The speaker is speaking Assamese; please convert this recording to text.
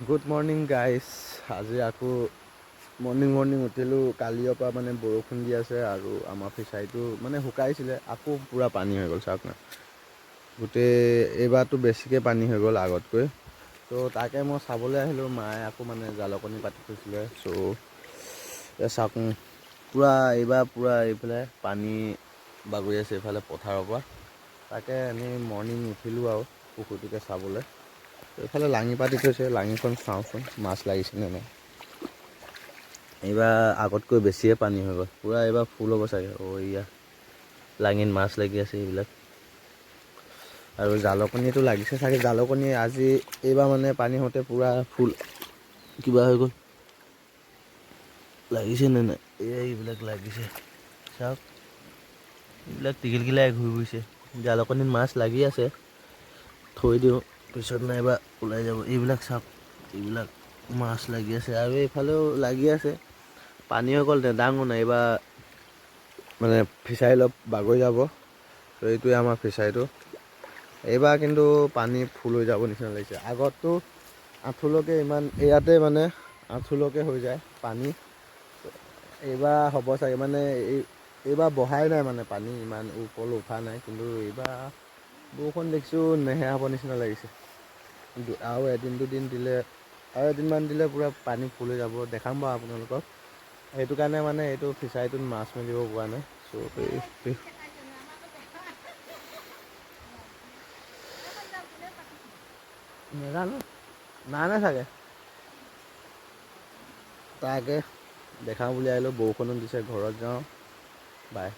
Good morning guys. আজি আকৌ মৰ্ণিং উঠিলোঁ। কালিৰ পৰা মানে বৰষুণ দি আছে আৰু আমাৰ ফিচাৰীটো মানে শুকাইছিলে, আকৌ পূৰা পানী হৈ গ'ল। চাওক না, গোটেই এইবাৰটো বেছিকৈ পানী হৈ গ'ল আগতকৈ। ত' তাকে মই চাবলৈ আহিলোঁ। মায়ে আকৌ মানে জালকণী পাতি থৈছিলে। চ' চাওক এইবাৰ পূৰা এইফালে পানী বাগৰি আছে, এইফালে পথাৰৰ পৰা। তাকে এনেই মৰ্ণিং উঠিলোঁ আৰু পুখুৰীটোকে চাবলৈ। এইফালে লাঙি পাতি থৈছে, লাঙিখন চাওঁচোন মাছ লাগিছেনে নাই। এইবাৰ আগতকৈ বেছিয়ে পানী হৈ গ'ল, পূৰা এইবাৰ ফুল হ'ব চাগে। এয়া লাঙিত মাছ লাগি আছে এইবিলাক। আৰু জালকণীটো লাগিছে চাগে। জালকণী আজি এইবাৰ মানে পানী হওঁতে পূৰা ফুল কিবা হৈ গ'ল। লাগিছেনে নাই, এইবিলাক লাগিছে চাওক। এইবিলাক টিকিলকিলাই ঘূৰি ফুৰিছে। জালকণীত মাছ লাগি আছে, থৈ দিওঁ পিছত নাইবা ওলাই যাব। এইবিলাক চাওক, এইবিলাক মাছ লাগি আছে আৰু এইফালেও লাগি আছে। পানী হৈ গ'ল ডাঙৰ নাই এইবাৰ, মানে ফিচাৰী অলপ বাগৰি যাব। ত' এইটোৱে আমাৰ ফিচাৰীটো। এইবাৰ কিন্তু পানী ফুল হৈ যাব নিচিনা লাগিছে। আগততো আঁঠুলৈকে ইমান, ইয়াতে মানে আঁঠুলৈকে হৈ যায় পানী। এইবাৰ হ'ব চাগে, মানে এইবাৰ বঢ়াই নাই মানে পানী ইমান ওপৰলৈ উঠা নাই। কিন্তু এইবাৰ বৰষুণ দেখিছোঁ নেহেৰা হ'ব নিচিনা লাগিছে। আৰু এদিন দুদিন দিলে, আৰু এদিনমান দিলে পূৰা পানী ফুল হৈ যাব। দেখাম বাৰু আপোনালোকক। সেইটো কাৰণে মানে এইটো ফিচাৰীটোত মাছ মেলিব পৰা নাই। চ' নাজানো, নাই চাগে। তাকে দেখাওঁ বুলি আহিলোঁ। বৰষুণো দিছে, ঘৰত যাওঁ বাই।